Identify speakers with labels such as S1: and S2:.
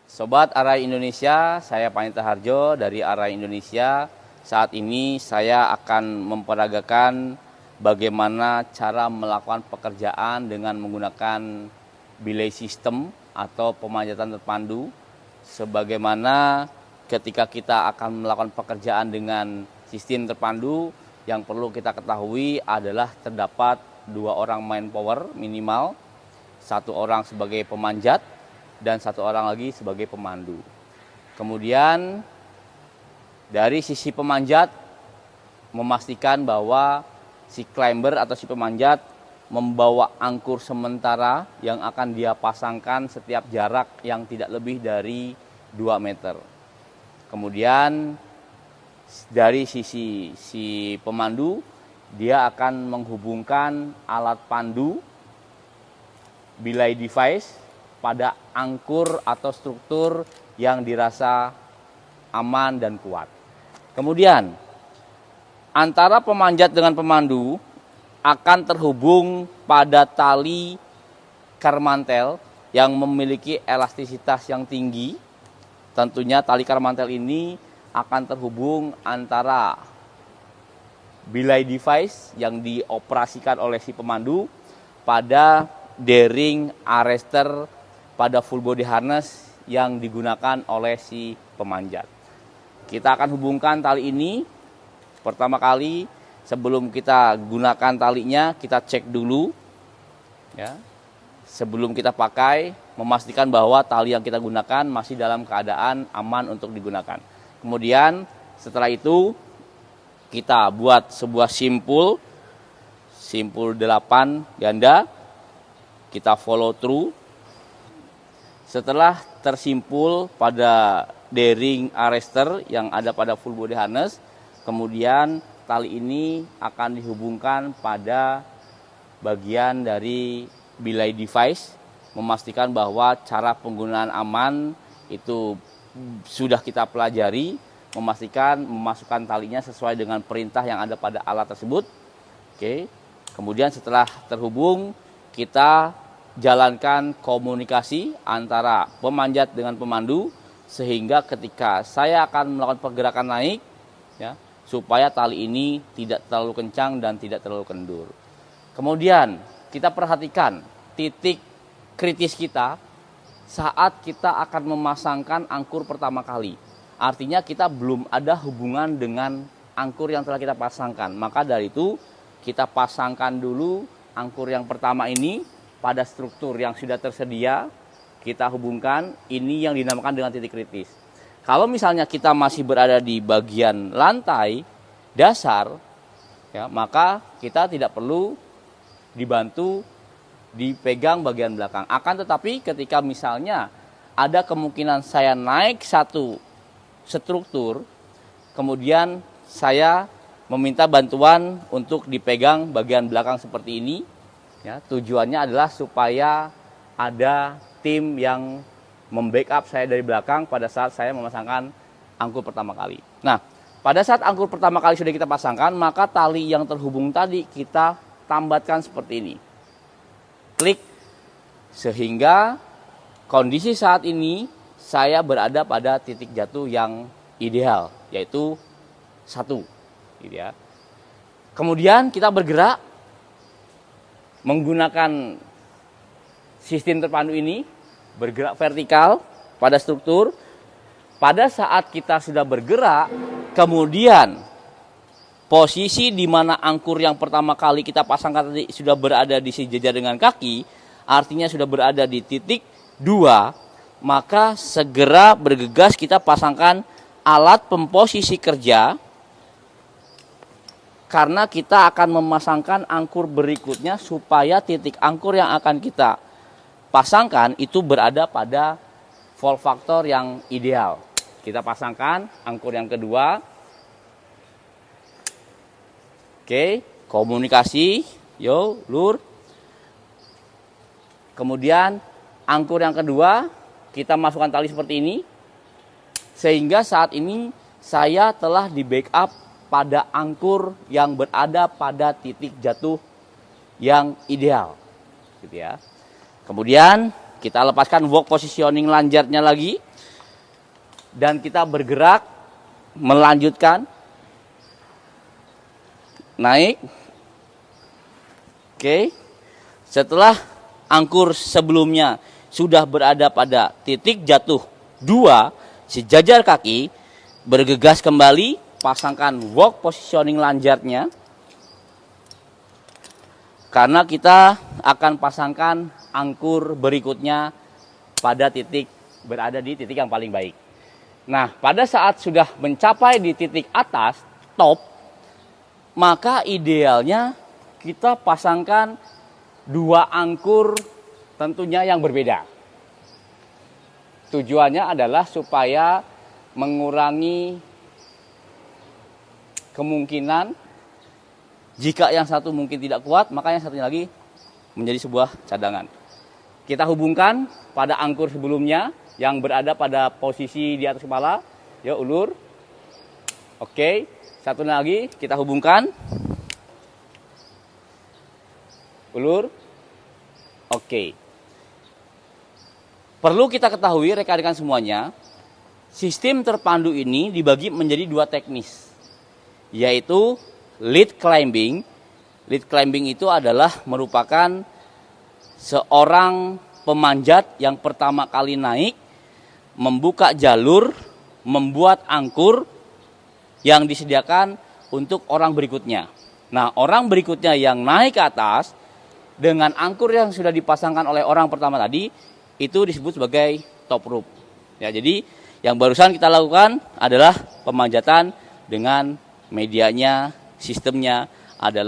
S1: Sobat Arai Indonesia, saya Panita Harjo dari Arai Indonesia. Saat ini saya akan memperagakan bagaimana cara melakukan pekerjaan dengan menggunakan belay system atau pemanjatan terpandu. Sebagaimana ketika kita akan melakukan pekerjaan dengan sistem terpandu, yang perlu kita ketahui adalah terdapat 2 orang manpower minimal, 1 orang sebagai pemanjat, dan 1 orang lagi sebagai pemandu. Kemudian dari sisi pemanjat, memastikan bahwa si climber atau si pemanjat membawa angkur sementara yang akan dia pasangkan setiap jarak yang tidak lebih dari 2 meter. Kemudian dari sisi si pemandu, dia akan menghubungkan alat pandu belay device pada angkur atau struktur yang dirasa aman dan kuat. Kemudian antara pemanjat dengan pemandu akan terhubung pada tali karmantel yang memiliki elastisitas yang tinggi. Tentunya tali karmantel ini akan terhubung antara belay device yang dioperasikan oleh si pemandu pada bearing arrester pada full body harness yang digunakan oleh si pemanjat. Kita akan hubungkan tali ini. Pertama kali sebelum kita gunakan talinya, kita cek dulu ya. Sebelum kita pakai, memastikan bahwa tali yang kita gunakan masih dalam keadaan aman untuk digunakan. Kemudian setelah itu kita buat sebuah simpul 8 ganda, kita follow through. Setelah tersimpul pada bearing arrester yang ada pada full body harness, kemudian tali ini akan dihubungkan pada bagian dari belay device, memastikan bahwa cara penggunaan aman itu sudah kita pelajari, memastikan memasukkan talinya sesuai dengan perintah yang ada pada alat tersebut. Oke. Kemudian setelah terhubung, kita jalankan komunikasi antara pemanjat dengan pemandu sehingga ketika saya akan melakukan pergerakan naik ya, supaya tali ini tidak terlalu kencang dan tidak terlalu kendur. Kemudian kita perhatikan titik kritis kita saat kita akan memasangkan angkur pertama kali. Artinya kita belum ada hubungan dengan angkur yang telah kita pasangkan. Maka dari itu kita pasangkan dulu angkur yang pertama ini pada struktur yang sudah tersedia. Kita hubungkan, ini yang dinamakan dengan titik kritis. Kalau misalnya kita masih berada di bagian lantai dasar, ya, maka kita tidak perlu dibantu dipegang bagian belakang. Akan tetapi ketika misalnya ada kemungkinan saya naik satu struktur, kemudian saya meminta bantuan untuk dipegang bagian belakang seperti ini, ya, tujuannya adalah supaya ada tim yang membackup saya dari belakang pada saat saya memasangkan angkur pertama kali. Nah, pada saat angkur pertama kali sudah kita pasangkan, maka tali yang terhubung tadi kita tambatkan seperti ini. Klik, sehingga kondisi saat ini saya berada pada titik jatuh yang ideal, yaitu 1. Gitu ya. Kemudian kita bergerak menggunakan sistem terpandu ini, bergerak vertikal pada struktur. Pada saat kita sudah bergerak, kemudian posisi di mana angkur yang pertama kali kita pasangkan tadi sudah berada di sejajar dengan kaki, artinya sudah berada di titik 2, maka segera bergegas kita pasangkan alat pemposisi kerja, karena kita akan memasangkan angkur berikutnya supaya titik angkur yang akan kita pasangkan itu berada pada vol faktor yang ideal. Kita pasangkan angkur yang kedua. Oke, komunikasi, yo, lur. Kemudian angkur yang kedua kita masukkan tali seperti ini, sehingga saat ini saya telah di backup pada angkur yang berada pada titik jatuh yang ideal, gitu ya. Kemudian kita lepaskan work positioning lanjarnya lagi dan kita bergerak melanjutkan naik. Oke. Setelah angkur sebelumnya sudah berada pada titik jatuh 2 sejajar kaki, bergegas kembali, pasangkan walk positioning lanjarnya. Karena kita akan pasangkan angkur berikutnya pada titik berada di titik yang paling baik. Nah, pada saat sudah mencapai di titik atas, top, maka idealnya kita pasangkan 2 angkur tentunya yang berbeda. Tujuannya adalah supaya mengurangi kemungkinan jika yang satu mungkin tidak kuat, maka yang satunya lagi menjadi sebuah cadangan. Kita hubungkan pada angkur sebelumnya yang berada pada posisi di atas kepala. Ya, ulur. Oke, satu lagi kita hubungkan. Ulur. Oke. Perlu kita ketahui rekan-rekan semuanya, sistem terpandu ini dibagi menjadi 2 teknis, yaitu lead climbing. Lead climbing itu adalah merupakan seorang pemanjat yang pertama kali naik, membuka jalur, membuat angkur yang disediakan untuk orang berikutnya. Nah, orang berikutnya yang naik ke atas dengan angkur yang sudah dipasangkan oleh orang pertama tadi, itu disebut sebagai top rope. Ya, jadi yang barusan kita lakukan adalah pemanjatan dengan medianya, sistemnya adalah